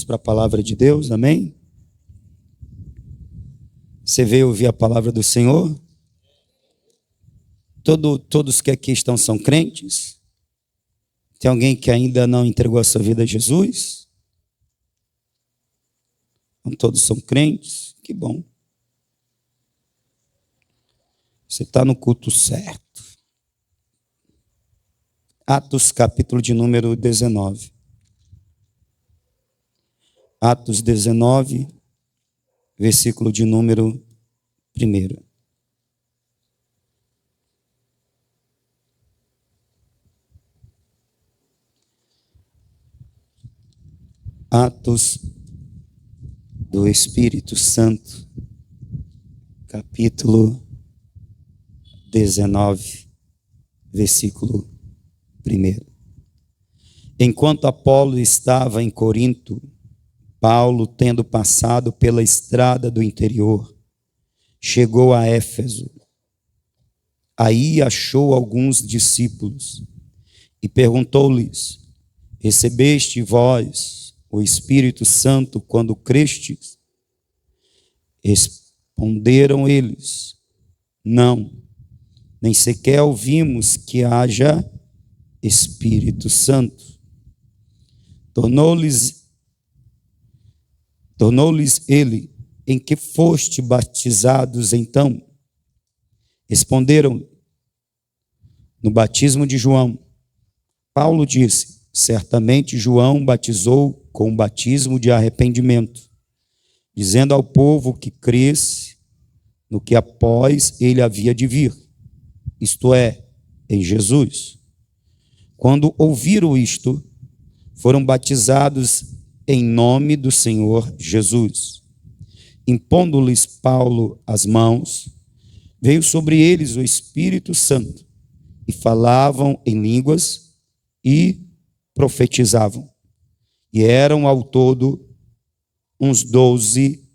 para a palavra de Deus, amém? Você veio ouvir a palavra do Senhor? Todos que aqui estão são crentes? Tem alguém que ainda não entregou a sua vida a Jesus? Não todos são crentes? Que bom. Você está no culto certo. Atos, capítulo de número 19. Atos 19, versículo de número 1. Atos do Espírito Santo, capítulo 19, versículo 1. Enquanto Apolo estava em Corinto, Paulo, tendo passado pela estrada do interior, chegou a Éfeso. Aí achou alguns discípulos e perguntou-lhes: recebeste vós o Espírito Santo quando crestes? Responderam eles: não, nem sequer ouvimos que haja Espírito Santo. Tornou-lhes ele: em que foste batizados então? Responderam: no batismo de João. Paulo disse: certamente João batizou com o batismo de arrependimento, dizendo ao povo que cresce no que após ele havia de vir, isto é, em Jesus. Quando ouviram isto, foram batizados em nome do Senhor Jesus. Impondo-lhes Paulo as mãos, veio sobre eles o Espírito Santo, e falavam em línguas e profetizavam. E eram ao todo uns 12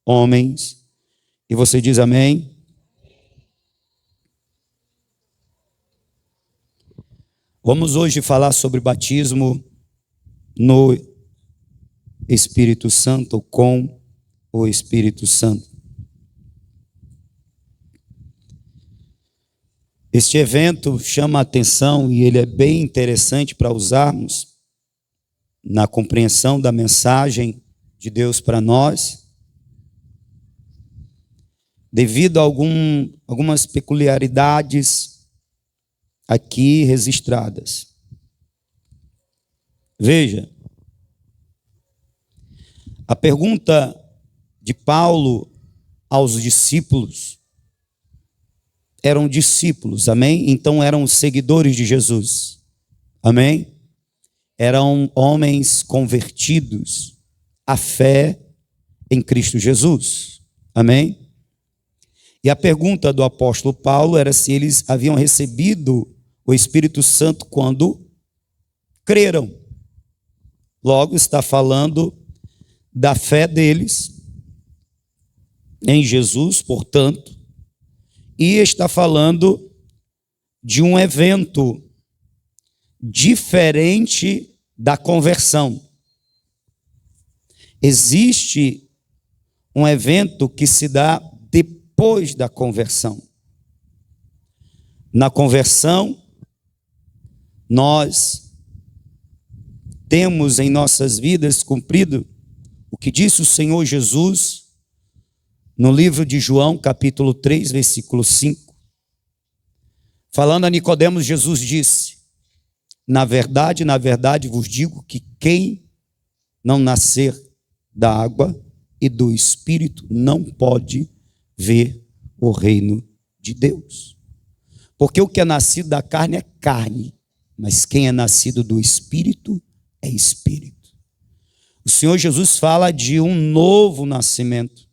homens. E você diz amém? Vamos hoje falar sobre batismo no Espírito Santo, com o Espírito Santo. Este evento chama a atenção e ele é bem interessante para usarmos na compreensão da mensagem de Deus para nós, devido a algumas peculiaridades aqui registradas. Veja, a pergunta de Paulo aos discípulos, eram discípulos, amém? Então eram seguidores de Jesus, amém? Eram homens convertidos à fé em Cristo Jesus, amém? E a pergunta do apóstolo Paulo era se eles haviam recebido o Espírito Santo quando creram. Logo está falando da fé deles em Jesus, portanto, e está falando de um evento diferente da conversão. Existe um evento que se dá depois da conversão. Na conversão, nós temos em nossas vidas cumprido o que disse o Senhor Jesus no livro de João, capítulo 3, versículo 5. Falando a Nicodemos, Jesus disse: na verdade vos digo que quem não nascer da água e do Espírito não pode ver o reino de Deus. Porque o que é nascido da carne é carne, mas quem é nascido do Espírito é Espírito. O Senhor Jesus fala de um novo nascimento,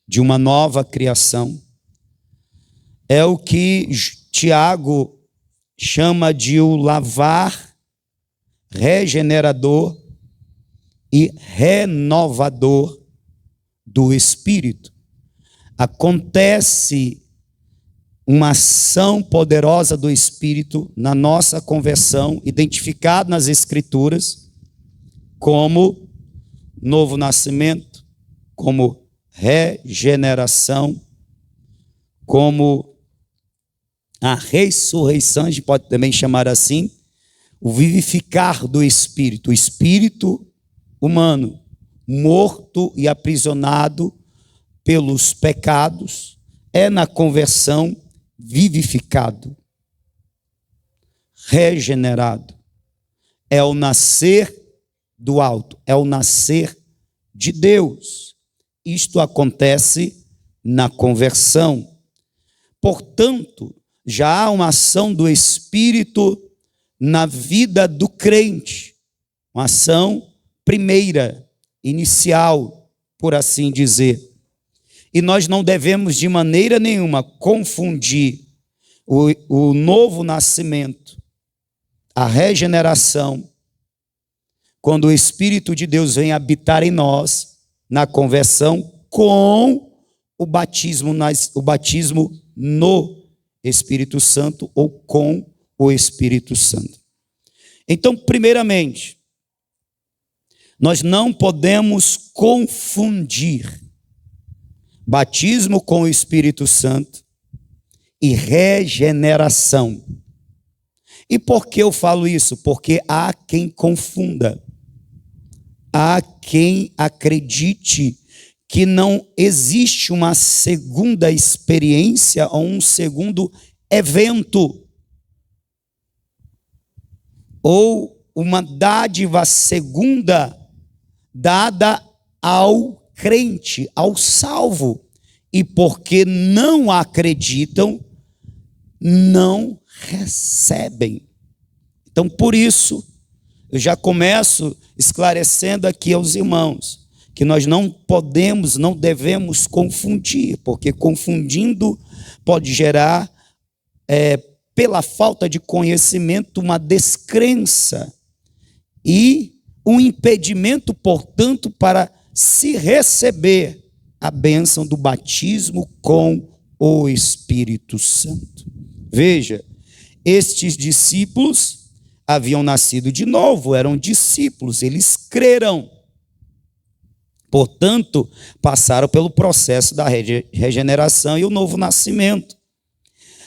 de uma nova criação. É o que Tiago chama de o lavar regenerador e renovador do Espírito. Acontece uma ação poderosa do Espírito na nossa conversão, identificado nas Escrituras como novo nascimento, como regeneração, como a ressurreição, a gente pode também chamar assim, o vivificar do espírito, o espírito humano, morto e aprisionado pelos pecados, é na conversão vivificado, regenerado. É o nascer do alto, é o nascer de Deus. Isto acontece na conversão. Portanto, já há uma ação do Espírito na vida do crente, uma ação primeira, inicial, por assim dizer. E nós não devemos de maneira nenhuma confundir o novo nascimento, a regeneração, quando o Espírito de Deus vem habitar em nós, na conversão, com o batismo no Espírito Santo ou com o Espírito Santo. Então, primeiramente, nós não podemos confundir batismo com o Espírito Santo e regeneração. E por que eu falo isso? Porque há quem confunda. Há quem acredite que não existe uma segunda experiência ou um segundo evento, ou uma dádiva segunda dada ao crente, ao salvo, e porque não acreditam, não recebem. Então, por isso, eu já começo esclarecendo aqui aos irmãos que nós não podemos, não devemos confundir, porque confundindo pode gerar, pela falta de conhecimento, uma descrença e um impedimento, portanto, para se receber a bênção do batismo com o Espírito Santo. Veja, estes discípulos haviam nascido de novo, eram discípulos, eles creram. Portanto, passaram pelo processo da regeneração e o novo nascimento.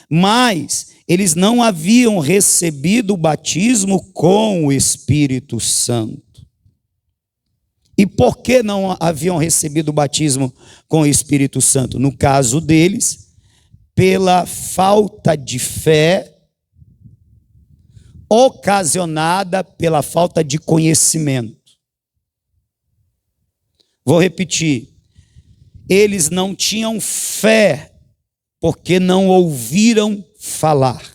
Mas eles não haviam recebido o batismo com o Espírito Santo. E por que não haviam recebido o batismo com o Espírito Santo? No caso deles, pela falta de fé ocasionada pela falta de conhecimento. Vou repetir. Eles não tinham fé porque não ouviram falar.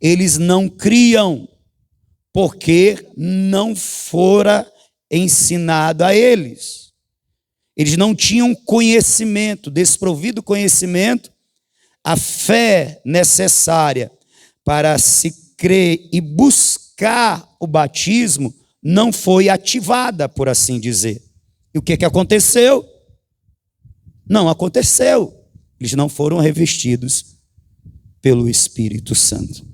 Eles não criam porque não fora ensinado a eles. Eles não tinham conhecimento, desprovido conhecimento, a fé necessária para se crer e buscar o batismo não foi ativada, por assim dizer. E o que aconteceu? Não aconteceu. Eles não foram revestidos pelo Espírito Santo.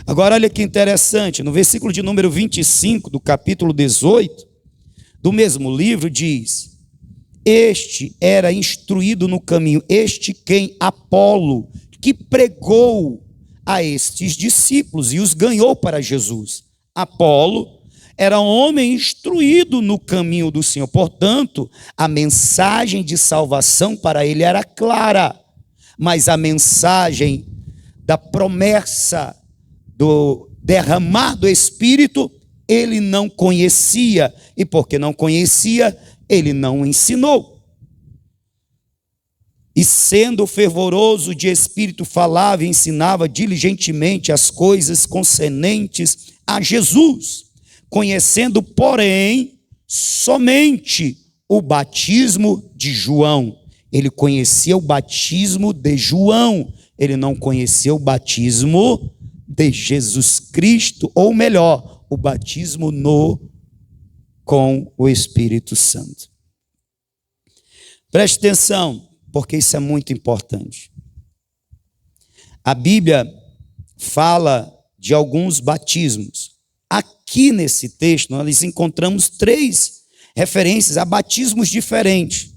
Agora, olha que interessante, no versículo de número 25 do capítulo 18, do mesmo livro, diz: este era instruído no caminho, este quem? Apolo, que pregou a estes discípulos e os ganhou para Jesus. Apolo era um homem instruído no caminho do Senhor, portanto, a mensagem de salvação para ele era clara, mas a mensagem da promessa do derramar do Espírito, ele não conhecia, e porque não conhecia, ele não ensinou. E sendo fervoroso de espírito, falava e ensinava diligentemente as coisas concernentes a Jesus, conhecendo, porém, somente o batismo de João. Ele conhecia o batismo de João, ele não conhecia o batismo de Jesus Cristo, ou melhor, o batismo com o Espírito Santo. Preste atenção, porque isso é muito importante. A Bíblia fala de alguns batismos. Aqui nesse texto nós encontramos 3 referências a batismos diferentes.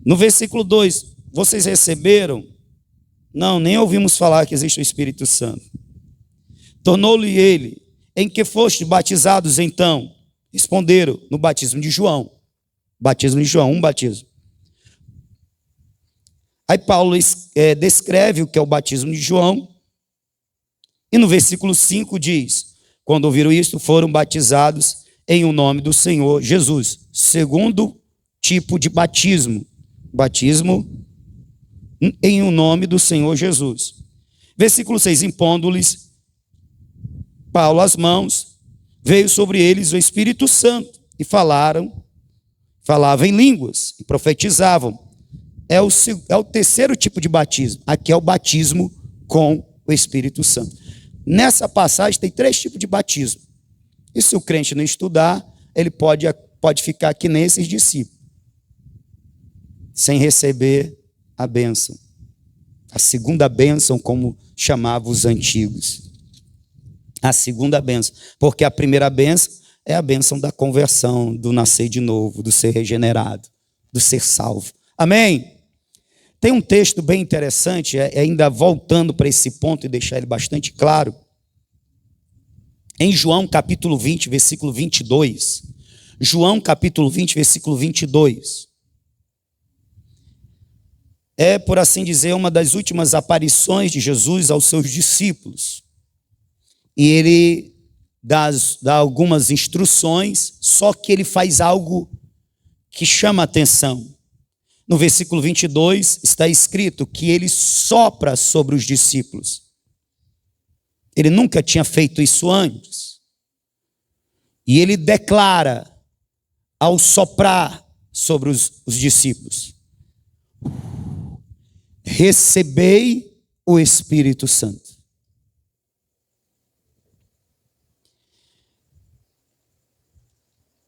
No versículo 2, vocês receberam? Não, nem ouvimos falar que existe o Espírito Santo. Tornou-lhe ele, em que fostes batizados então? Responderam, no batismo de João. Batismo de João, um batismo. Aí Paulo descreve o que é o batismo de João. E no versículo 5 diz, quando ouviram isto, foram batizados em o nome do Senhor Jesus. Segundo tipo de batismo. Batismo em o nome do Senhor Jesus. Versículo 6, impondo-lhes Paulo as mãos, veio sobre eles o Espírito Santo, e falavam em línguas, e profetizavam. É o terceiro tipo de batismo. Aqui é o batismo com o Espírito Santo. Nessa passagem tem 3 tipos de batismo. E se o crente não estudar, ele pode ficar aqui nesses discípulos, sem receber a bênção. A segunda bênção, como chamavam os antigos. A segunda bênção. Porque a primeira bênção é a bênção da conversão, do nascer de novo, do ser regenerado, do ser salvo. Amém? Tem um texto bem interessante, ainda voltando para esse ponto e deixar ele bastante claro. Em João capítulo 20, versículo 22. João capítulo 20, versículo 22. É, por assim dizer, uma das últimas aparições de Jesus aos seus discípulos. E ele dá algumas instruções, só que ele faz algo que chama a atenção. No versículo 22 está escrito que ele sopra sobre os discípulos. Ele nunca tinha feito isso antes. E ele declara ao soprar sobre os discípulos: recebei o Espírito Santo.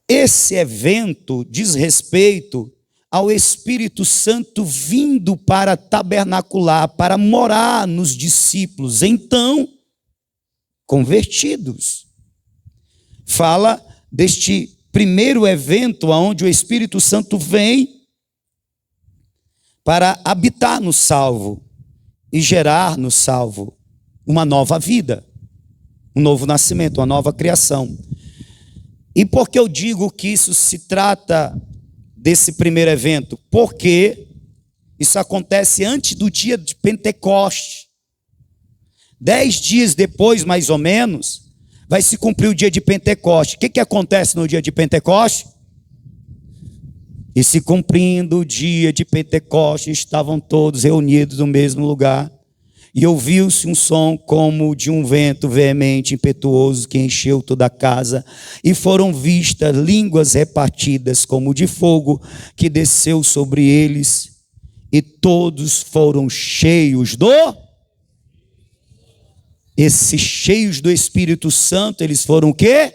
Esse evento diz respeito ao Espírito Santo vindo para tabernacular, para morar nos discípulos, então convertidos. Fala deste primeiro evento onde o Espírito Santo vem para habitar no salvo e gerar no salvo uma nova vida, um novo nascimento, uma nova criação. E por que eu digo que isso se trata desse primeiro evento? Porque isso acontece antes do dia de Pentecoste. 10 dias depois, mais ou menos, vai se cumprir o dia de Pentecoste. O que acontece no dia de Pentecoste? E se cumprindo o dia de Pentecoste, estavam todos reunidos no mesmo lugar. E ouviu-se um som como de um vento veemente, impetuoso, que encheu toda a casa. E foram vistas línguas repartidas como de fogo, que desceu sobre eles. E todos foram cheios do... Esses cheios do Espírito Santo, eles foram o quê?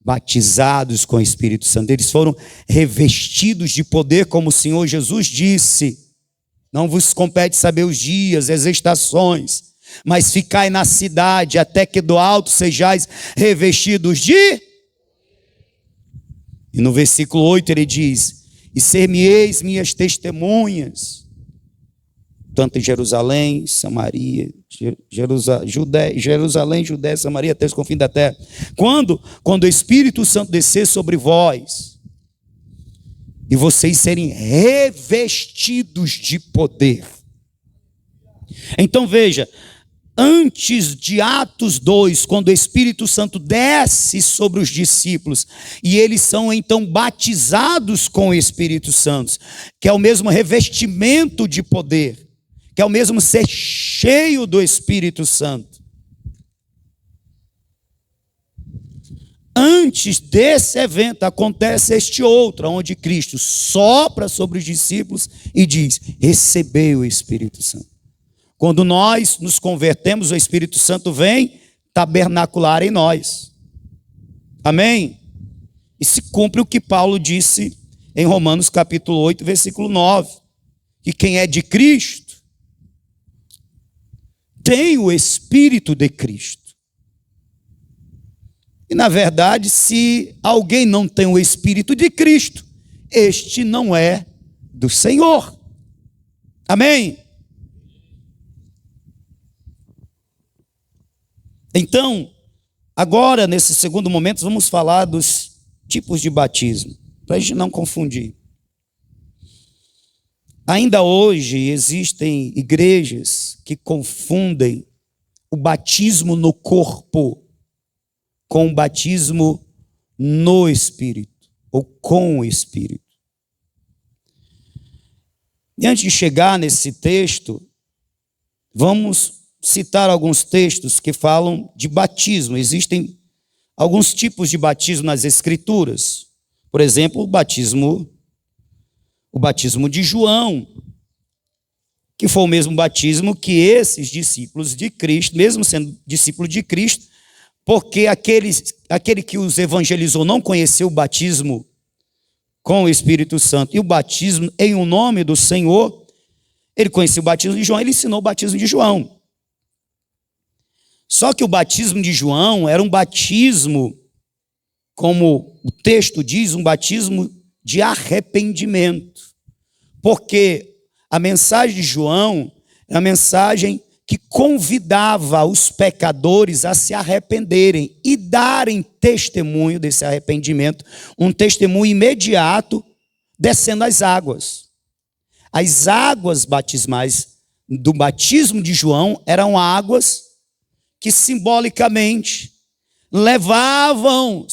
Batizados com o Espírito Santo. Eles foram revestidos de poder, como o Senhor Jesus disse. Não vos compete saber os dias, as estações, mas ficai na cidade, até que do alto sejais revestidos de... E no versículo 8 ele diz: e ser-me-eis minhas testemunhas, tanto em Jerusalém, Samaria, Jerusalém, Judéia, Samaria, até os confins da terra. Quando o Espírito Santo descer sobre vós, e vocês serem revestidos de poder. Então veja, antes de Atos 2, quando o Espírito Santo desce sobre os discípulos, e eles são então batizados com o Espírito Santo, que é o mesmo revestimento de poder, que é o mesmo ser cheio do Espírito Santo. Antes desse evento acontece este outro, onde Cristo sopra sobre os discípulos e diz: recebei o Espírito Santo. Quando nós nos convertemos, o Espírito Santo vem tabernacular em nós. Amém? E se cumpre o que Paulo disse em Romanos capítulo 8, versículo 9. Que quem é de Cristo tem o Espírito de Cristo. E, na verdade, se alguém não tem o Espírito de Cristo, este não é do Senhor. Amém? Então, agora, nesse segundo momento, vamos falar dos tipos de batismo, para a gente não confundir. Ainda hoje existem igrejas que confundem o batismo no corpo com o batismo no Espírito, ou com o Espírito. E antes de chegar nesse texto, vamos citar alguns textos que falam de batismo. Existem alguns tipos de batismo nas Escrituras. Por exemplo, o batismo de João, que foi o mesmo batismo que esses discípulos de Cristo, mesmo sendo discípulo de Cristo, porque aquele que os evangelizou não conheceu o batismo com o Espírito Santo e o batismo em o nome do Senhor, ele conhecia o batismo de João, ele ensinou o batismo de João. Só que o batismo de João era um batismo, como o texto diz, um batismo de arrependimento. Porque a mensagem de João é a mensagem que convidava os pecadores a se arrependerem e darem testemunho desse arrependimento, um testemunho imediato, descendo as águas. As águas batismais do batismo de João eram águas que simbolicamente levavam,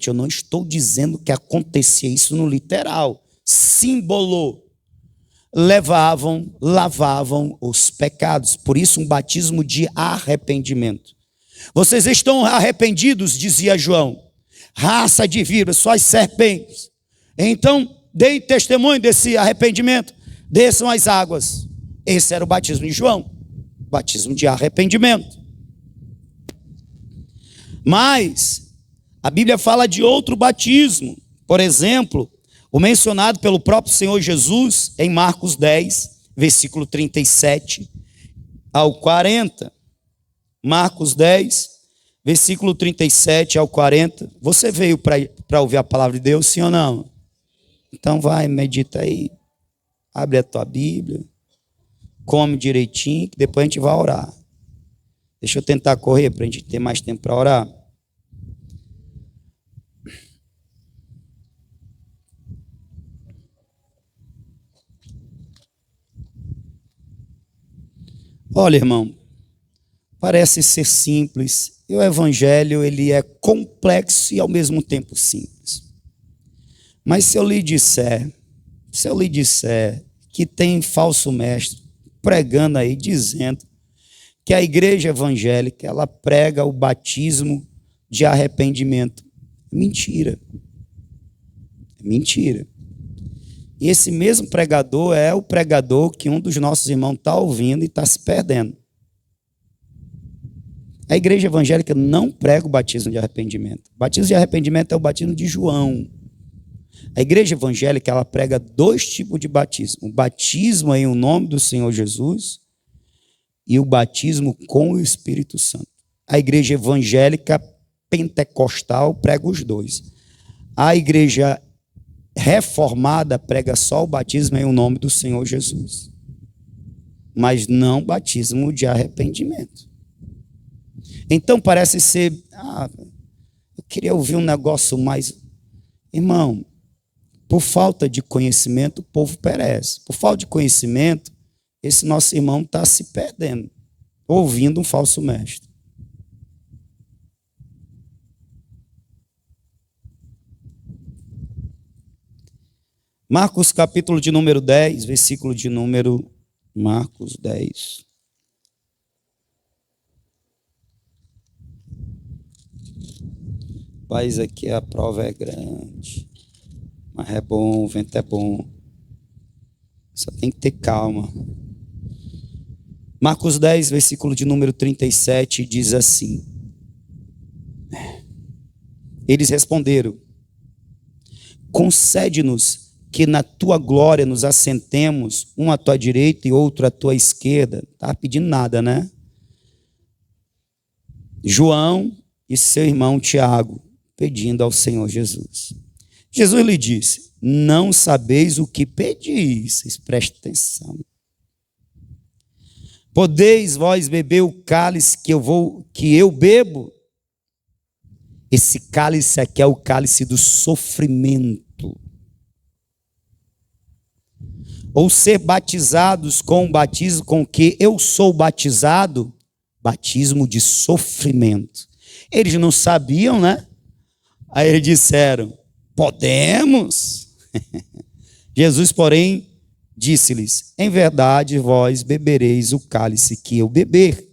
eu não estou dizendo que acontecia isso no literal, lavavam os pecados, por isso um batismo de arrependimento. Vocês estão arrependidos, dizia João, raça de víboras, suas serpentes. Então, deem testemunho desse arrependimento, desçam as águas. Esse era o batismo de João, batismo de arrependimento. Mas a Bíblia fala de outro batismo, por exemplo, o mencionado pelo próprio Senhor Jesus em Marcos 10, versículo 37 ao 40. Marcos 10, versículo 37 ao 40. Você veio para ouvir a palavra de Deus, sim ou não? Então vai, medita aí, abre a tua Bíblia, come direitinho, que depois a gente vai orar. Deixa eu tentar correr para a gente ter mais tempo para orar. Olha, irmão, parece ser simples, e o evangelho ele é complexo e ao mesmo tempo simples. Mas se eu lhe disser que tem falso mestre pregando aí, dizendo que a igreja evangélica, ela prega o batismo de arrependimento. Mentira. É mentira. E esse mesmo pregador é o pregador que um dos nossos irmãos está ouvindo e está se perdendo. A igreja evangélica não prega o batismo de arrependimento. O batismo de arrependimento é o batismo de João. A igreja evangélica, ela prega dois tipos de batismo. O batismo em o nome do Senhor Jesus e o batismo com o Espírito Santo. A igreja evangélica pentecostal prega os dois. A igreja reformada prega só o batismo em o nome do Senhor Jesus, mas não batismo de arrependimento. Então parece ser, eu queria ouvir um negócio mais... Irmão, por falta de conhecimento o povo perece. Por falta de conhecimento, esse nosso irmão está se perdendo, ouvindo um falso mestre. Marcos capítulo de número 10, versículo de número Marcos 10. Paz, aqui a prova é grande, mas é bom, o vento é bom. Só tem que ter calma. Marcos 10, versículo de número 37, diz assim: eles responderam: concede-nos que na tua glória nos assentemos, um à tua direita e outro à tua esquerda. Não estava pedindo nada, né? João e seu irmão Tiago, pedindo ao Senhor Jesus. Jesus lhe disse: não sabeis o que pedis. Preste atenção. Podeis vós beber o cálice que eu bebo? Esse cálice aqui é o cálice do sofrimento. Ou ser batizados com o batismo com que eu sou batizado, batismo de sofrimento. Eles não sabiam, né? Aí eles disseram: podemos. Jesus, porém, disse-lhes: em verdade vós bebereis o cálice que eu beber,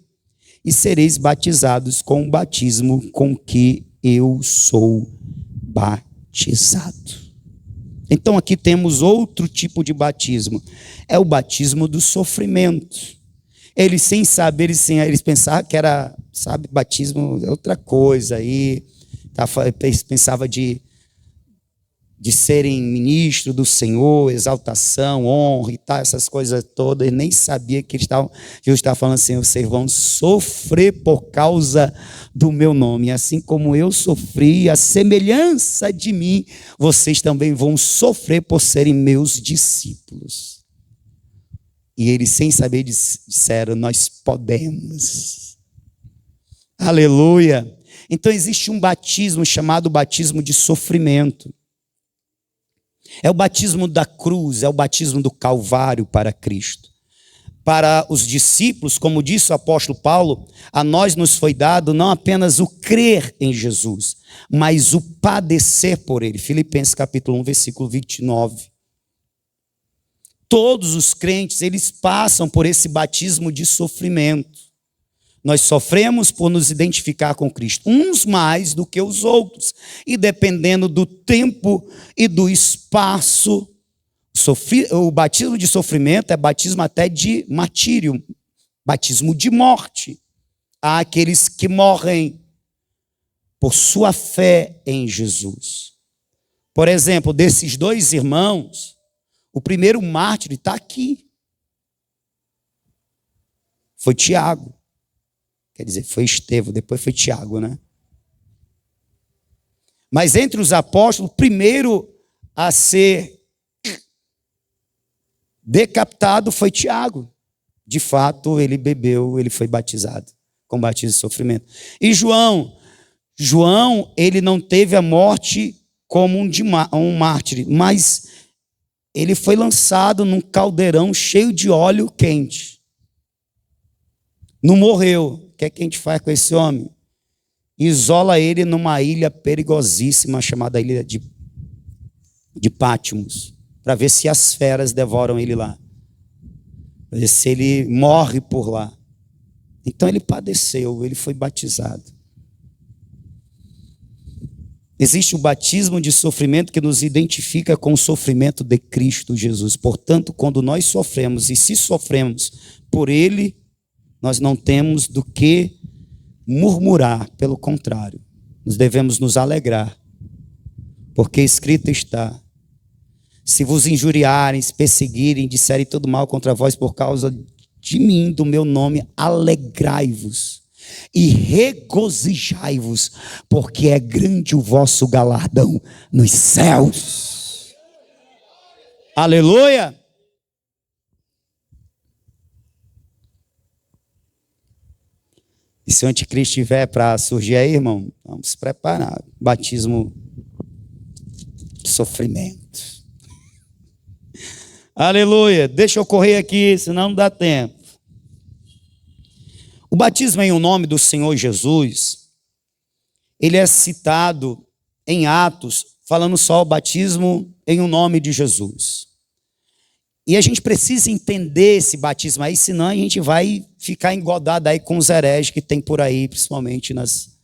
e sereis batizados com o batismo com que eu sou batizado. Então aqui temos outro tipo de batismo, é o batismo do sofrimento. Eles, sem saber, eles pensavam que era, batismo é outra coisa, aí pensava de serem ministro do Senhor, exaltação, honra e tal, essas coisas todas, nem sabia que Jesus estava falando assim: vocês vão sofrer por causa do meu nome, assim como eu sofri, a semelhança de mim, vocês também vão sofrer por serem meus discípulos. E eles, sem saber, disseram: nós podemos. Aleluia! Então existe um batismo chamado batismo de sofrimento. É o batismo da cruz, é o batismo do Calvário para Cristo. Para os discípulos, como disse o apóstolo Paulo, a nós nos foi dado não apenas o crer em Jesus, mas o padecer por ele. Filipenses capítulo 1, versículo 29. Todos os crentes, eles passam por esse batismo de sofrimento. Nós sofremos por nos identificar com Cristo, uns mais do que os outros, e dependendo do tempo e do espaço, o batismo de sofrimento é batismo até de martírio, batismo de morte. Há aqueles que morrem por sua fé em Jesus. Por exemplo, desses dois irmãos, o primeiro mártir está aqui. Foi Tiago. Quer dizer, foi Estevão, depois foi Tiago, né? Mas entre os apóstolos, o primeiro a ser decapitado foi Tiago. De fato, ele bebeu, ele foi batizado com batismo de sofrimento. E João, ele não teve a morte como um mártir, mas ele foi lançado num caldeirão cheio de óleo quente. Não morreu. O que é que a gente faz com esse homem? Isola ele numa ilha perigosíssima chamada ilha de Patmos, para ver se as feras devoram ele lá, para ver se ele morre por lá. Então ele padeceu, ele foi batizado. Existe o batismo de sofrimento que nos identifica com o sofrimento de Cristo Jesus. Portanto, quando nós sofremos, e se sofremos por ele, nós não temos do que murmurar, pelo contrário, nós devemos nos alegrar, porque escrito está: se vos injuriarem, se perseguirem, disserem todo mal contra vós por causa de mim, do meu nome, alegrai-vos e regozijai-vos, porque é grande o vosso galardão nos céus. Aleluia! E se o anticristo estiver para surgir aí, irmão, vamos se preparar. Batismo de sofrimento. Aleluia. Deixa eu correr aqui, senão não dá tempo. O batismo em nome do Senhor Jesus, ele é citado em Atos, falando só o batismo em nome de Jesus. E a gente precisa entender esse batismo aí, senão a gente vai ficar engodado aí com os hereges que tem por aí, principalmente nas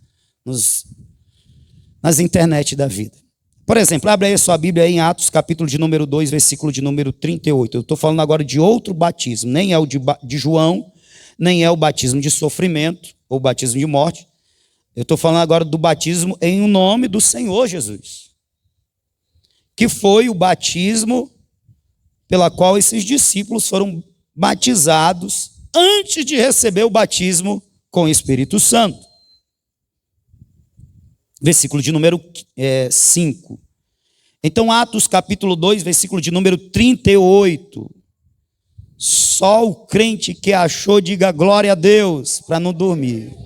internet da vida. Por exemplo, abre aí a sua Bíblia aí em Atos, capítulo de número 2, versículo de número 38. Eu estou falando agora de outro batismo, nem é o de João, nem é o batismo de sofrimento, ou batismo de morte. Eu estou falando agora do batismo em nome do Senhor Jesus, que foi o batismo pela qual esses discípulos foram batizados antes de receber o batismo com o Espírito Santo. versículo de número 5. Então, Atos capítulo 2, versículo de número 38. Só o crente que achou, diga glória a Deus, para não dormir.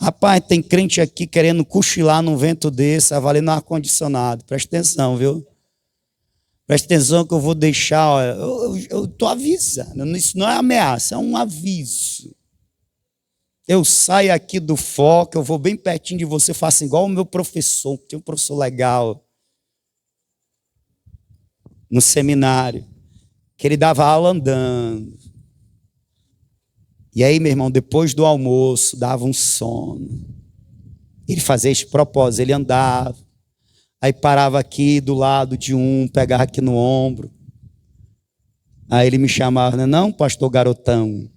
Rapaz, tem crente aqui querendo cochilar num vento desse, valendo ar-condicionado. Presta atenção, viu? Presta atenção que eu vou deixar, olha, eu estou avisando. Isso não é ameaça, é um aviso. Eu saio aqui do foco, eu vou bem pertinho de você, faço igual o meu professor, tem um professor legal no seminário, que ele dava aula andando. E aí, meu irmão, depois do almoço, dava um sono. Ele fazia esse propósito, ele andava, aí parava aqui do lado de um, pegava aqui no ombro. Aí ele me chamava, não, pastor garotão.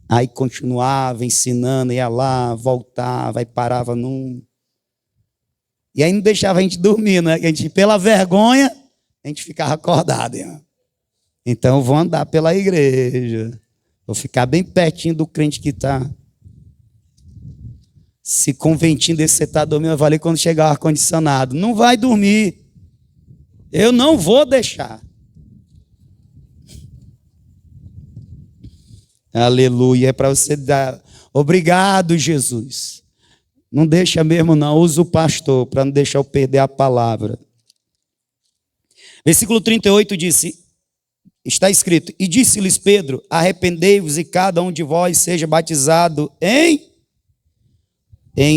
Aí continuava ensinando, ia lá, voltava, aí parava num. E aí não deixava a gente dormir, né? A gente, pela vergonha, a gente ficava acordado. Hein? Então eu vou andar pela igreja. Vou ficar bem pertinho do crente que está se convertindo desse você está dormindo. Eu falei quando chegar o ar-condicionado. Não vai dormir. Eu não vou deixar. Aleluia. É para você dar. Obrigado, Jesus. Não deixa mesmo, não. Usa o pastor para não deixar eu perder a palavra. Versículo 38 disse. Está escrito, e disse-lhes Pedro, arrependei-vos e cada um de vós seja batizado em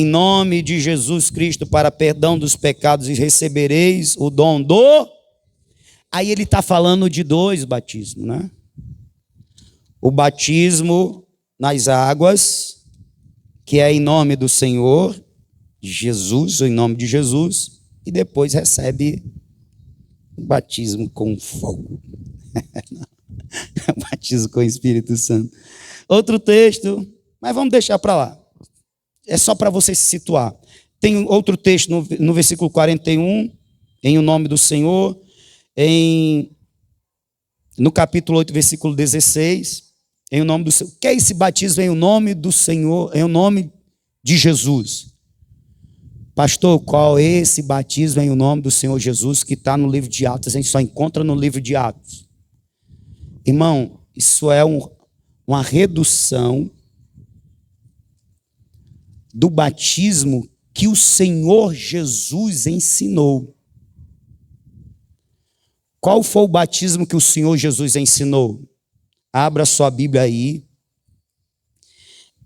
nome de Jesus Cristo para perdão dos pecados e recebereis o dom do... Aí ele está falando de dois batismos, né? O batismo nas águas, que é em nome do Senhor Jesus, ou em nome de Jesus, e depois recebe o batismo com fogo. Batismo com o Espírito Santo. Outro texto, mas vamos deixar para lá. É só para você se situar. Tem outro texto no versículo 41, em o nome do Senhor, no capítulo 8, versículo 16, em o nome do Senhor. O que é esse batismo em o nome do Senhor, em o nome de Jesus? Pastor, qual é esse batismo em o nome do Senhor Jesus que está no livro de Atos? A gente só encontra no livro de Atos. Irmão, isso é uma redução do batismo que o Senhor Jesus ensinou. Qual foi o batismo que o Senhor Jesus ensinou? Abra sua Bíblia aí,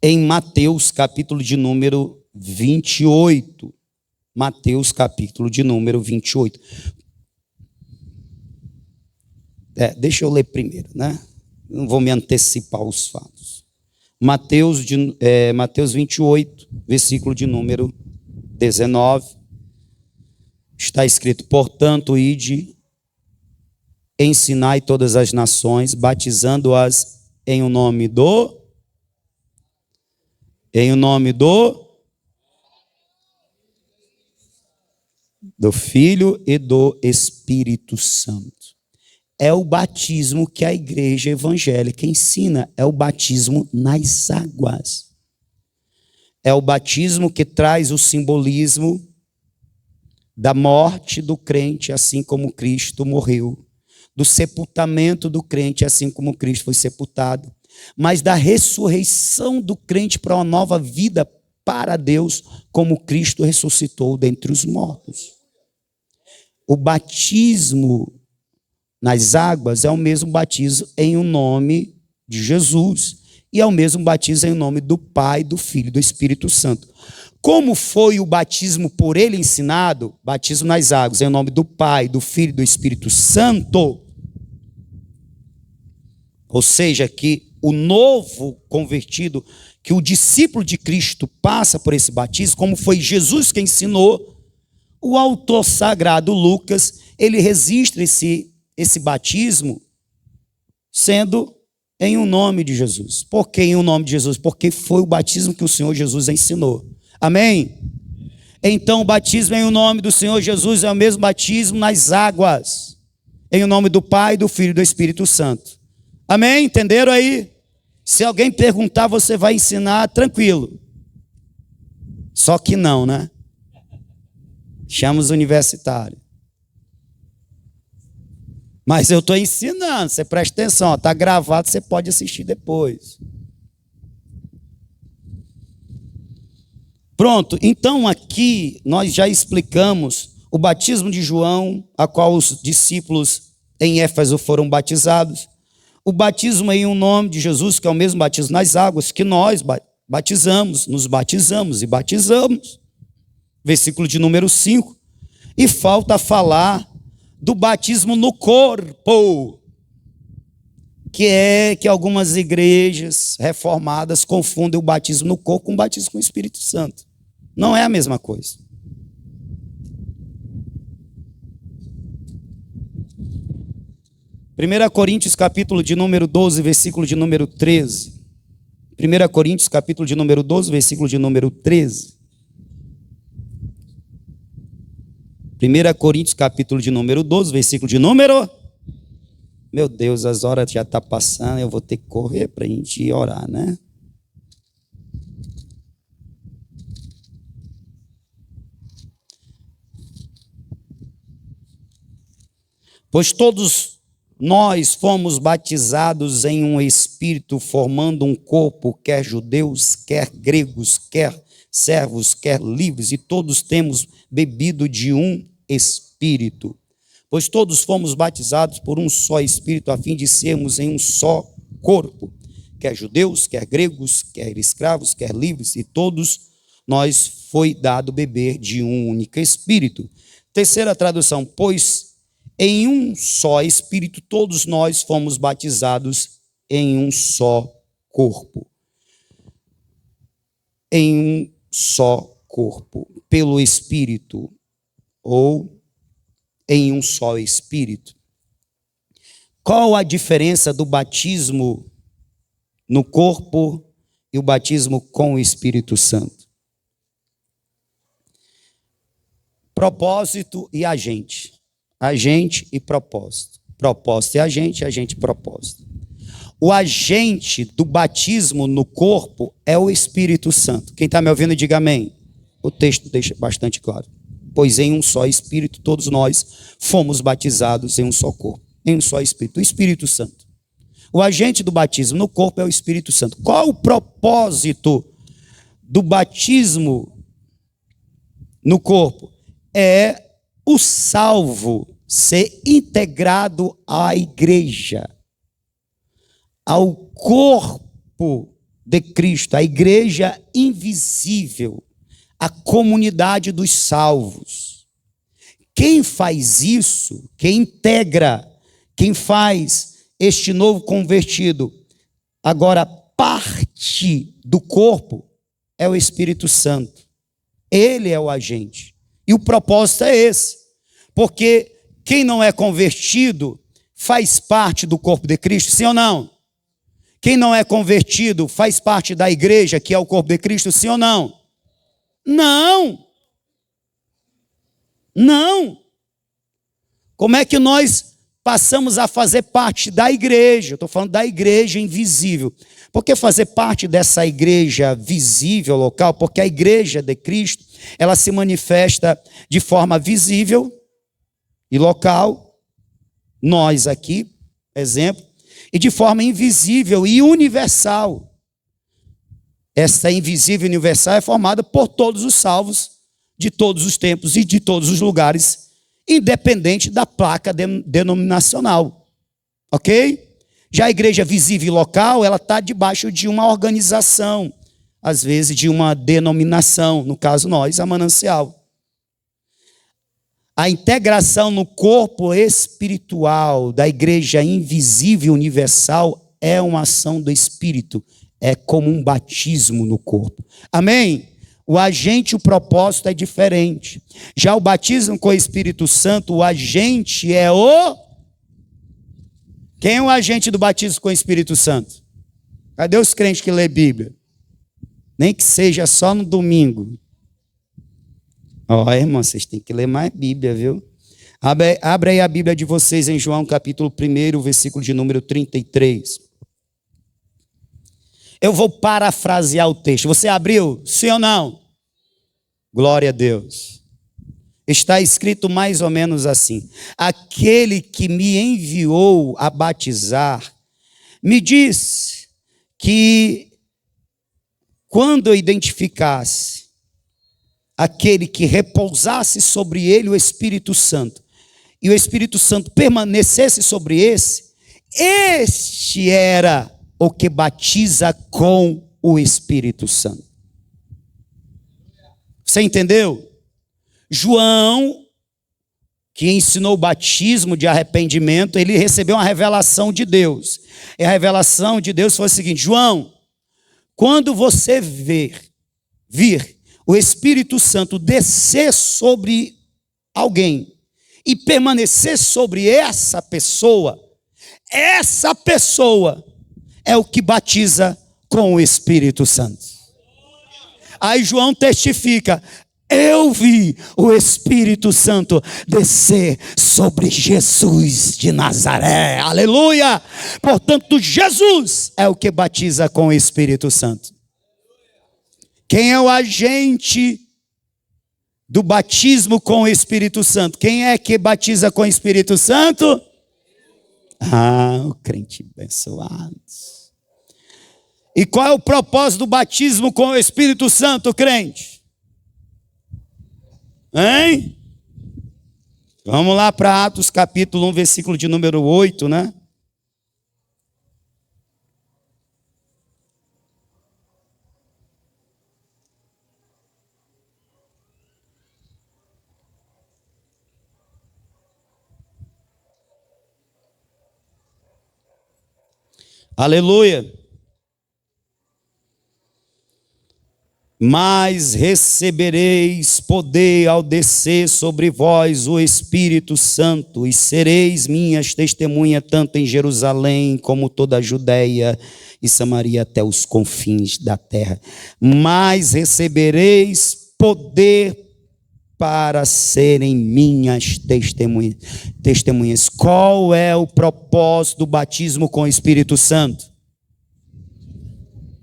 em Mateus, capítulo de número 28. Mateus, capítulo de número 28. Deixa eu ler primeiro, né? Não vou me antecipar aos fatos. Mateus 28, versículo de número 19. Está escrito, portanto, ide, ensinai todas as nações, batizando-as em o nome do Filho e do Espírito Santo. É o batismo que a igreja evangélica ensina, é o batismo nas águas. É o batismo que traz o simbolismo da morte do crente, assim como Cristo morreu, do sepultamento do crente, assim como Cristo foi sepultado, mas da ressurreição do crente para uma nova vida para Deus, como Cristo ressuscitou dentre os mortos. O batismo nas águas é o mesmo batismo em o nome de Jesus. E é o mesmo batismo em nome do Pai, do Filho e do Espírito Santo. Como foi o batismo por ele ensinado? Batismo nas águas, em nome do Pai, do Filho e do Espírito Santo. Ou seja, que o novo convertido, que o discípulo de Cristo passa por esse batismo, como foi Jesus que ensinou, o autor sagrado Lucas, ele registra esse batismo sendo em o nome de Jesus. Por que em o nome de Jesus? Porque foi o batismo que o Senhor Jesus ensinou. Amém? Então o batismo em o nome do Senhor Jesus é o mesmo batismo nas águas, em o nome do Pai, do Filho e do Espírito Santo. Amém? Entenderam aí? Se alguém perguntar, você vai ensinar tranquilo. Só que não, né? Chama os universitários. Mas eu estou ensinando, você presta atenção, está gravado, você pode assistir depois. Pronto, então aqui nós já explicamos o batismo de João, a qual os discípulos em Éfeso foram batizados. O batismo em um nome de Jesus, que é o mesmo batismo nas águas, que nós batizamos, nos batizamos e batizamos. Versículo de número 5. E falta falar do batismo no corpo, que algumas igrejas reformadas confundem o batismo no corpo com o batismo com o Espírito Santo. Não é a mesma coisa. Primeira Coríntios, capítulo de número 12, versículo de número 13. 1 Coríntios, capítulo de número 12, versículo de número 13. 1 Coríntios, capítulo de número 12, versículo de número... Meu Deus, as horas já estão passando, eu vou ter que correr para a gente orar, né? Pois todos nós fomos batizados em um espírito, formando um corpo, quer judeus, quer gregos, quer servos, quer livres, e todos temos bebido de um espírito. Pois todos fomos batizados por um só espírito, a fim de sermos em um só corpo, quer judeus, quer gregos, quer escravos, quer livres, e todos nós foi dado beber de um único espírito. Terceira tradução, pois em um só espírito todos nós fomos batizados em um só corpo. Em um só corpo, pelo Espírito, ou em um só Espírito. Qual a diferença do batismo no corpo e o batismo com o Espírito Santo? Propósito e agente. Agente e propósito. Propósito e agente e propósito. O agente do batismo no corpo é o Espírito Santo. Quem está me ouvindo, diga amém. O texto deixa bastante claro. Pois em um só Espírito todos nós fomos batizados em um só corpo. Em um só Espírito. O Espírito Santo. O agente do batismo no corpo é o Espírito Santo. Qual o propósito do batismo no corpo? É o salvo ser integrado à igreja, ao corpo de Cristo, a igreja invisível, a comunidade dos salvos. Quem faz isso, quem integra, quem faz este novo convertido, agora parte do corpo, é o Espírito Santo. Ele é o agente. E o propósito é esse. Porque quem não é convertido faz parte do corpo de Cristo, sim ou não? Quem não é convertido faz parte da igreja, que é o corpo de Cristo, sim ou não? Não. Não. Como é que nós passamos a fazer parte da igreja? Eu estou falando da igreja invisível. Por que fazer parte dessa igreja visível, local? Porque a igreja de Cristo, ela se manifesta de forma visível e local, nós aqui, exemplo, e de forma invisível e universal. Essa invisível e universal é formada por todos os salvos, de todos os tempos e de todos os lugares, independente da placa denominacional. Ok? Já a igreja visível e local, ela está debaixo de uma organização, às vezes de uma denominação, no caso nós, a Manancial. A integração no corpo espiritual da igreja invisível universal é uma ação do Espírito, é como um batismo no corpo. Amém? O agente, o propósito é diferente. Já o batismo com o Espírito Santo, o agente é o... Quem é o agente do batismo com o Espírito Santo? Cadê os crentes que lê Bíblia? Nem que seja só no domingo. Ó, irmão, vocês têm que ler mais Bíblia, viu? Abre aí a Bíblia de vocês em João, capítulo 1, versículo de número 33. Eu vou parafrasear o texto. Você abriu? Sim ou não? Glória a Deus. Está escrito mais ou menos assim: aquele que me enviou a batizar, me disse que quando eu identificasse aquele que repousasse sobre ele o Espírito Santo, e o Espírito Santo permanecesse sobre este era o que batiza com o Espírito Santo. Você entendeu? João, que ensinou o batismo de arrependimento, ele recebeu uma revelação de Deus. E a revelação de Deus foi a seguinte: João, quando você vir o Espírito Santo descer sobre alguém e permanecer sobre essa pessoa é o que batiza com o Espírito Santo. Aí João testifica: eu vi o Espírito Santo descer sobre Jesus de Nazaré. Aleluia! Portanto, Jesus é o que batiza com o Espírito Santo. Quem é o agente do batismo com o Espírito Santo? Quem é que batiza com o Espírito Santo? O crente abençoado. E qual é o propósito do batismo com o Espírito Santo, crente? Hein? Vamos lá para Atos capítulo 1, versículo de número 8, né? Aleluia. Mas recebereis poder ao descer sobre vós o Espírito Santo, e sereis minhas testemunhas tanto em Jerusalém como toda a Judéia e Samaria até os confins da terra. Mas recebereis poder para serem minhas testemunhas. Qual é o propósito do batismo com o Espírito Santo?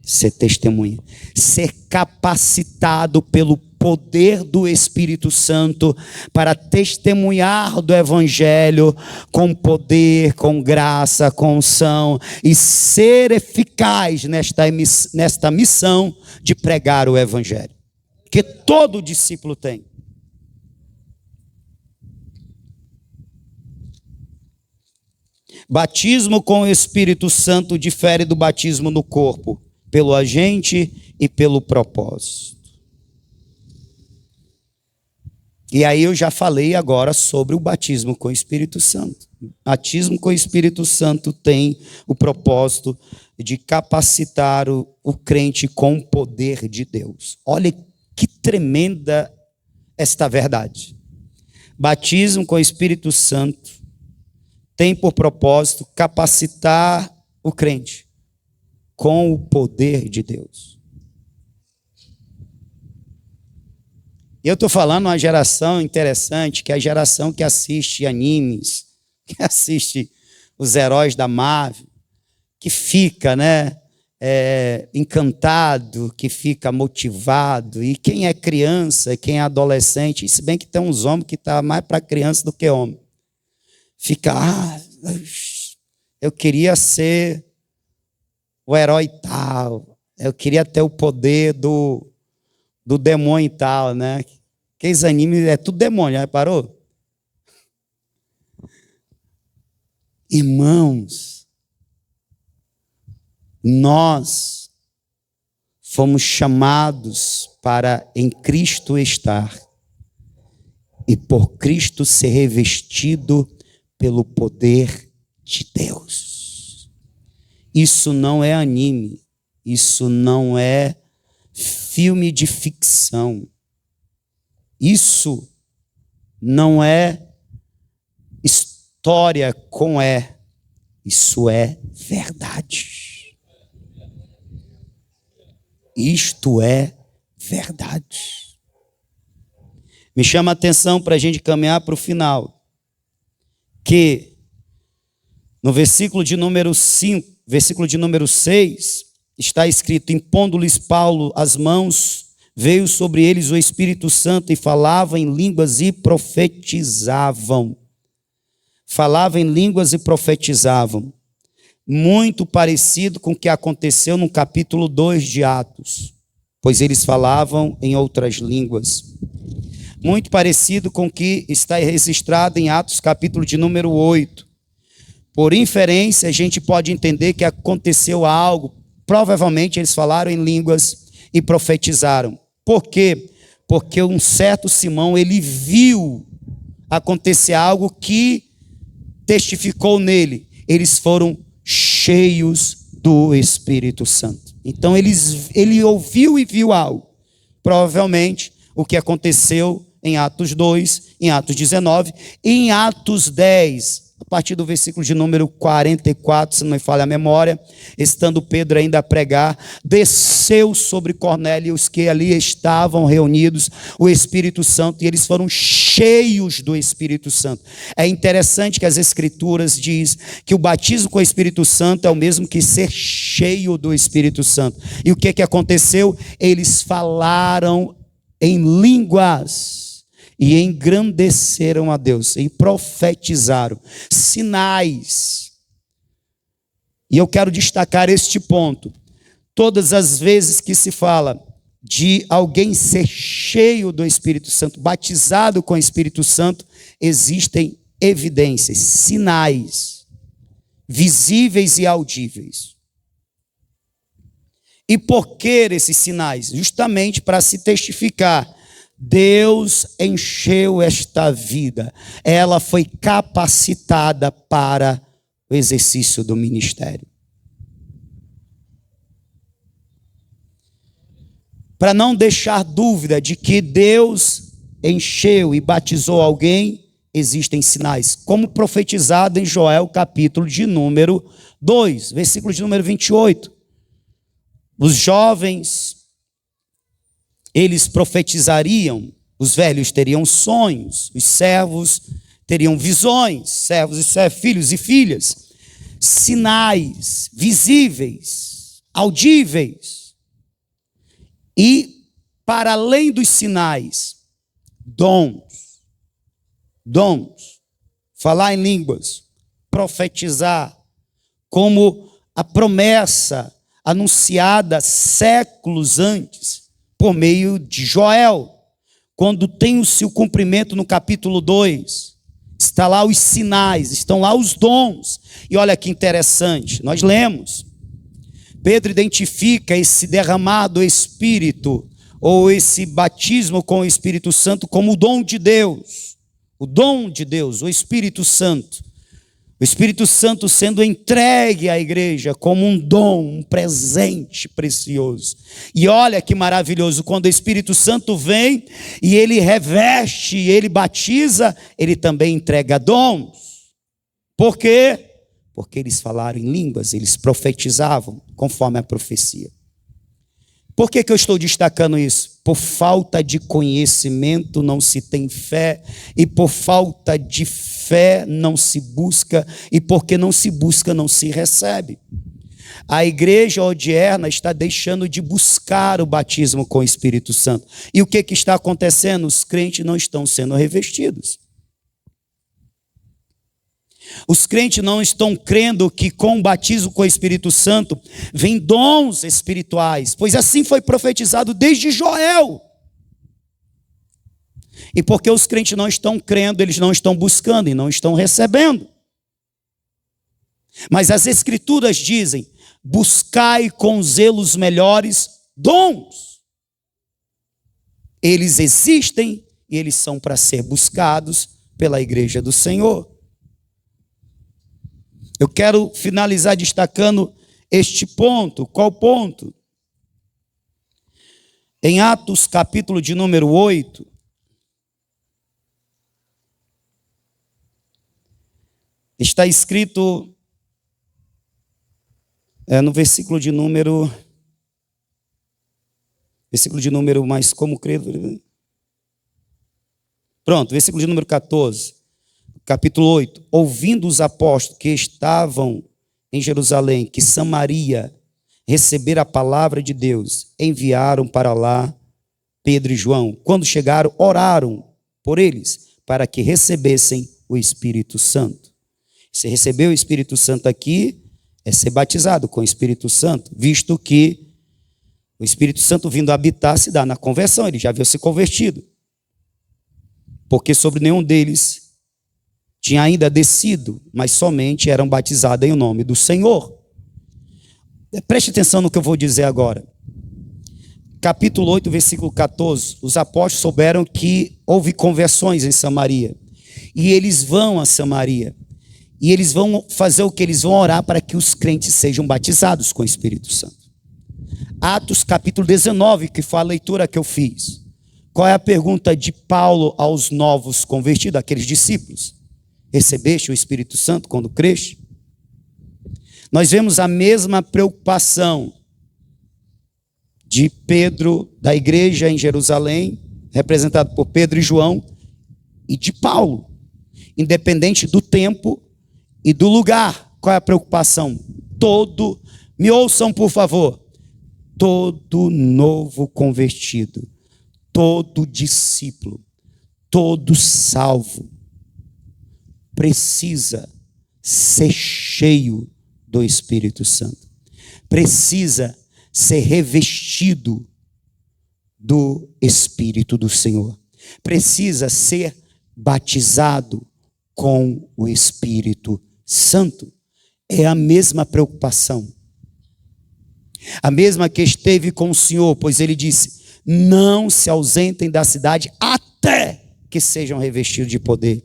Ser testemunha, ser capacitado pelo poder do Espírito Santo para testemunhar do Evangelho com poder, com graça, com unção, e ser eficaz nesta missão de pregar o Evangelho, que todo discípulo tem. Batismo com o Espírito Santo difere do batismo no corpo, pelo agente e pelo propósito. E aí eu já falei agora sobre o batismo com o Espírito Santo. O batismo com o Espírito Santo tem o propósito de capacitar o crente com o poder de Deus. Olha que tremenda esta verdade. Batismo com o Espírito Santo tem por propósito capacitar o crente com o poder de Deus. Eu estou falando uma geração interessante, que é a geração que assiste animes, que assiste os heróis da Marvel, que fica, encantado, que fica motivado. E quem é criança, quem é adolescente, se bem que tem uns homens que estão mais para criança do que homem, fica, eu queria ser o herói tal, eu queria ter o poder do demônio tal, né? Aqueles animes é tudo demônio, já reparou? Irmãos, nós fomos chamados para em Cristo estar e por Cristo ser revestido pelo poder de Deus. Isso não é anime, isso não é filme de ficção, isso não é história com isso é verdade. Isto é verdade. Me chama a atenção para a gente caminhar para o final, que no versículo de número 5, versículo de número 6, está escrito: impondo-lhes Paulo as mãos, veio sobre eles o Espírito Santo e falavam em línguas e profetizavam. Falavam em línguas e profetizavam. Muito parecido com o que aconteceu no capítulo 2 de Atos, pois eles falavam em outras línguas. Muito parecido com o que está registrado em Atos, capítulo de número 8. Por inferência, a gente pode entender que aconteceu algo. Provavelmente eles falaram em línguas e profetizaram. Por quê? Porque um certo Simão, ele viu acontecer algo que testificou nele. Eles foram cheios do Espírito Santo. Então ele ouviu e viu algo. Provavelmente o que aconteceu em Atos 2, em Atos 19, e em Atos 10, a partir do versículo de número 44, se não me falha a memória, estando Pedro ainda a pregar, desceu sobre Cornélio e os que ali estavam reunidos o Espírito Santo, e eles foram cheios do Espírito Santo. É interessante que as Escrituras diz que o batismo com o Espírito Santo é o mesmo que ser cheio do Espírito Santo. E o que aconteceu? Eles falaram em línguas e engrandeceram a Deus, e profetizaram, sinais. E eu quero destacar este ponto. Todas as vezes que se fala de alguém ser cheio do Espírito Santo, batizado com o Espírito Santo, existem evidências, sinais, visíveis e audíveis. E por que esses sinais? Justamente para se testificar. Deus encheu esta vida, ela foi capacitada para o exercício do ministério. Para não deixar dúvida de que Deus encheu e batizou alguém, existem sinais, como profetizado em Joel, capítulo de número 2, versículo de número 28. Os jovens, eles profetizariam, os velhos teriam sonhos, os servos teriam visões, servos e filhos e filhas, sinais visíveis, audíveis. E, para além dos sinais, dons, falar em línguas, profetizar, como a promessa anunciada séculos antes, por meio de Joel, quando tem o seu cumprimento no capítulo 2, está lá os sinais, estão lá os dons, e olha que interessante, nós lemos, Pedro identifica esse derramar do Espírito, ou esse batismo com o Espírito Santo como o dom de Deus, o Espírito Santo. O Espírito Santo sendo entregue à igreja como um dom, um presente precioso. E olha que maravilhoso, quando o Espírito Santo vem e ele reveste, ele batiza, ele também entrega dons. Por quê? Porque eles falaram em línguas, eles profetizavam conforme a profecia. Por que eu estou destacando isso? Por falta de conhecimento não se tem fé, e por falta de fé não se busca, e porque não se busca não se recebe. A igreja odierna está deixando de buscar o batismo com o Espírito Santo. E o que está acontecendo? Os crentes não estão sendo revestidos. Os crentes não estão crendo que com o batismo com o Espírito Santo vem dons espirituais, pois assim foi profetizado desde Joel. E porque os crentes não estão crendo, eles não estão buscando e não estão recebendo. Mas as Escrituras dizem: buscai com zelos melhores dons. Eles existem e eles são para ser buscados pela igreja do Senhor. Eu quero finalizar destacando este ponto. Qual ponto? Em Atos, capítulo de número 8, está escrito, no versículo de número, mas como credo? Pronto, versículo de número 14. Capítulo 8, ouvindo os apóstolos que estavam em Jerusalém, que Samaria recebera a palavra de Deus, enviaram para lá Pedro e João. Quando chegaram, oraram por eles, para que recebessem o Espírito Santo. Se receber o Espírito Santo aqui, é ser batizado com o Espírito Santo, visto que o Espírito Santo vindo habitar se dá na conversão, ele já havia se convertido. Porque sobre nenhum deles tinha ainda descido, mas somente eram batizados em o nome do Senhor. Preste atenção no que eu vou dizer agora. Capítulo 8, versículo 14. Os apóstolos souberam que houve conversões em Samaria. E eles vão a Samaria. E eles vão fazer o que? Eles vão orar para que os crentes sejam batizados com o Espírito Santo. Atos capítulo 19, que foi a leitura que eu fiz. Qual é a pergunta de Paulo aos novos convertidos, aqueles discípulos? Recebeste o Espírito Santo quando creste? Nós vemos a mesma preocupação de Pedro, da igreja em Jerusalém, representado por Pedro e João, e de Paulo, independente do tempo e do lugar. Qual é a preocupação? Me ouçam por favor, todo novo convertido, todo discípulo, todo salvo, precisa ser cheio do Espírito Santo, precisa ser revestido do Espírito do Senhor, precisa ser batizado com o Espírito Santo. É a mesma preocupação, a mesma que esteve com o Senhor, pois ele disse: não se ausentem da cidade até que sejam revestidos de poder.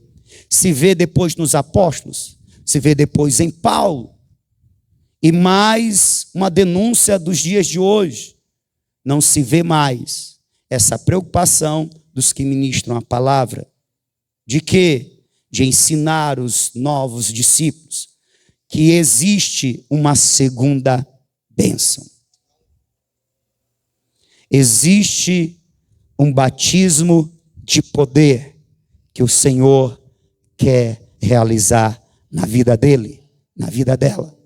Se vê depois nos apóstolos, se vê depois em Paulo, e mais uma denúncia dos dias de hoje, não se vê mais essa preocupação dos que ministram a palavra. De quê? De ensinar os novos discípulos que existe uma segunda bênção. Existe um batismo de poder que o Senhor quer realizar na vida dele, na vida dela,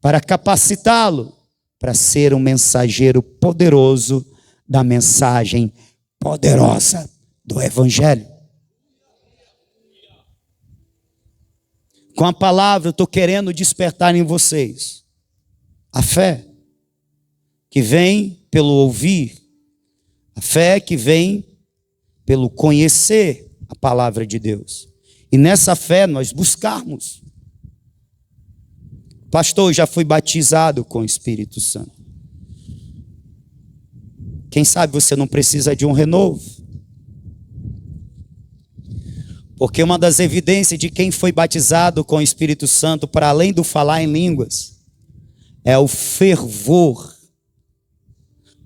para capacitá-lo para ser um mensageiro poderoso da mensagem poderosa do Evangelho. Com a palavra eu estou querendo despertar em vocês a fé que vem pelo ouvir, a fé que vem pelo conhecer a palavra de Deus. E nessa fé nós buscarmos. Pastor, eu já fui batizado com o Espírito Santo. Quem sabe você não precisa de um renovo? Porque uma das evidências de quem foi batizado com o Espírito Santo, para além do falar em línguas, é o fervor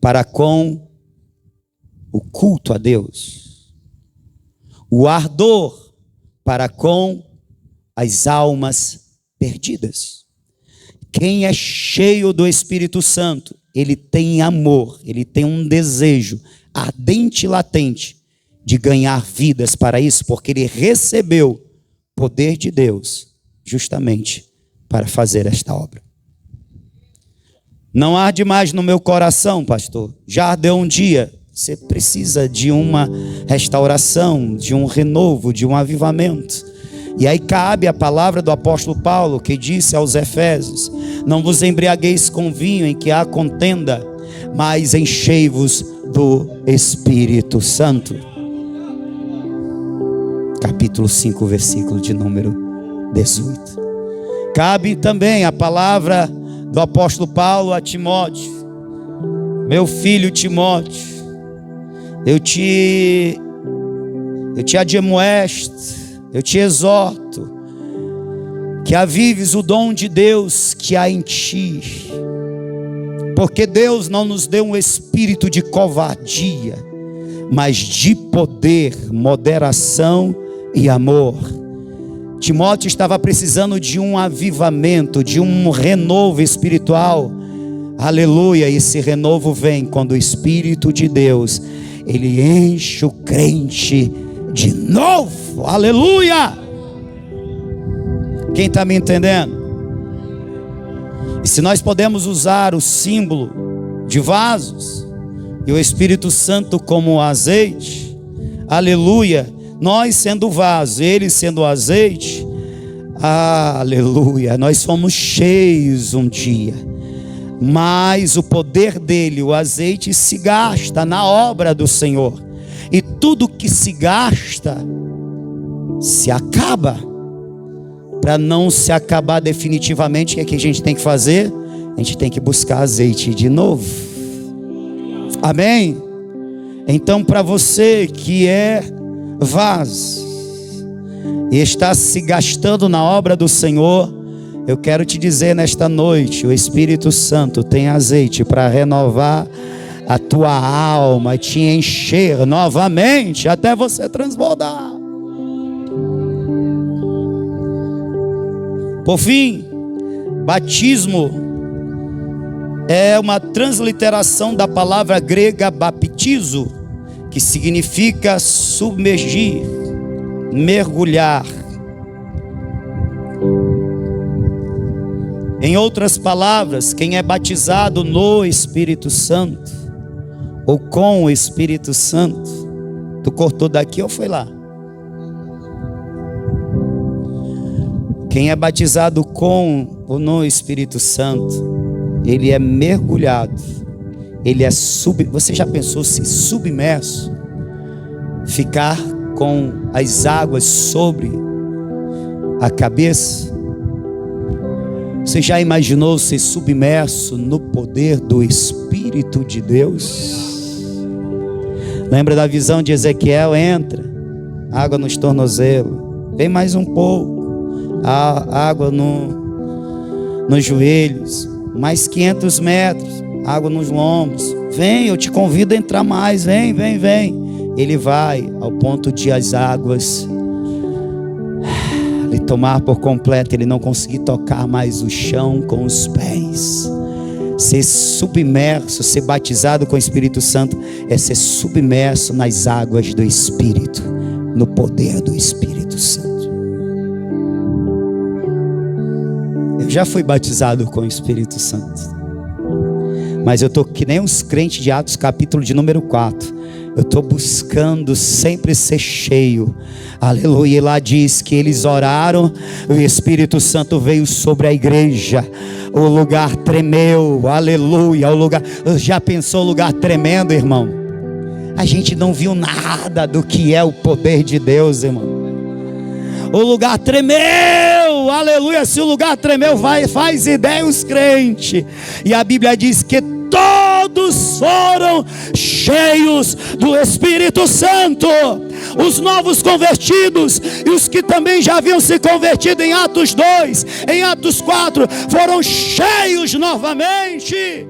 para com o culto a Deus, o ardor para com as almas perdidas. Quem é cheio do Espírito Santo, ele tem amor, ele tem um desejo ardente e latente de ganhar vidas para isso, porque ele recebeu poder de Deus justamente para fazer esta obra. Não arde mais no meu coração, pastor. Já ardeu um dia. Você precisa de uma restauração, de um renovo, de um avivamento. E aí cabe a palavra do apóstolo Paulo, que disse aos Efésios: não vos embriagueis com vinho em que há contenda, mas enchei-vos do Espírito Santo. Capítulo 5, versículo de número 18. Cabe também a palavra do apóstolo Paulo a Timóteo: meu filho Timóteo, eu te admoesto, eu te exorto, que avives o dom de Deus que há em ti, porque Deus não nos deu um espírito de covardia, mas de poder, moderação e amor. Timóteo estava precisando de um avivamento, de um renovo espiritual. Aleluia, esse renovo vem quando o Espírito de Deus, ele enche o crente de novo. Aleluia! Quem está me entendendo? E se nós podemos usar o símbolo de vasos, e o Espírito Santo como o azeite, aleluia, nós sendo o vaso, ele sendo o azeite, aleluia, nós fomos cheios um dia, mas o poder dele, o azeite, se gasta na obra do Senhor, e tudo que se gasta, se acaba. Para não se acabar definitivamente, o que a gente tem que fazer? A gente tem que buscar azeite de novo. Amém? Então, para você que é vaso e está se gastando na obra do Senhor, eu quero te dizer nesta noite, o Espírito Santo tem azeite para renovar a tua alma, te encher novamente até você transbordar. Por fim, batismo é uma transliteração da palavra grega baptizo, que significa submergir, mergulhar. Em outras palavras, quem é batizado no Espírito Santo ou com o Espírito Santo, tu cortou daqui ou foi lá? Quem é batizado com ou no Espírito Santo, ele é mergulhado, ele é você já pensou se submerso, ficar com as águas sobre a cabeça? Você já imaginou ser submerso no poder do Espírito de Deus? Lembra da visão de Ezequiel? Entra, água nos tornozelos, vem mais um pouco, a água nos joelhos, mais 500 metros, água nos lombos. Vem, eu te convido a entrar mais, vem. Ele vai ao ponto de as águas lhe tomar por completo, ele não conseguir tocar mais o chão com os pés. Ser submerso, ser batizado com o Espírito Santo é ser submerso nas águas do Espírito, no poder do Espírito Santo. Eu já fui batizado com o Espírito Santo, mas eu estou que nem os crentes de Atos capítulo de número 4. Eu estou buscando sempre ser cheio. Aleluia. E lá diz que eles oraram, o Espírito Santo veio sobre a igreja, o lugar tremeu. Aleluia. O lugar, já pensou o lugar tremendo, irmão? A gente não viu nada do que é o poder de Deus, irmão. O lugar tremeu, aleluia. Se o lugar tremeu, faz ideia os crentes. E a Bíblia diz que todos foram cheios do Espírito Santo. Os novos convertidos e os que também já haviam se convertido em Atos 2, em Atos 4, foram cheios novamente.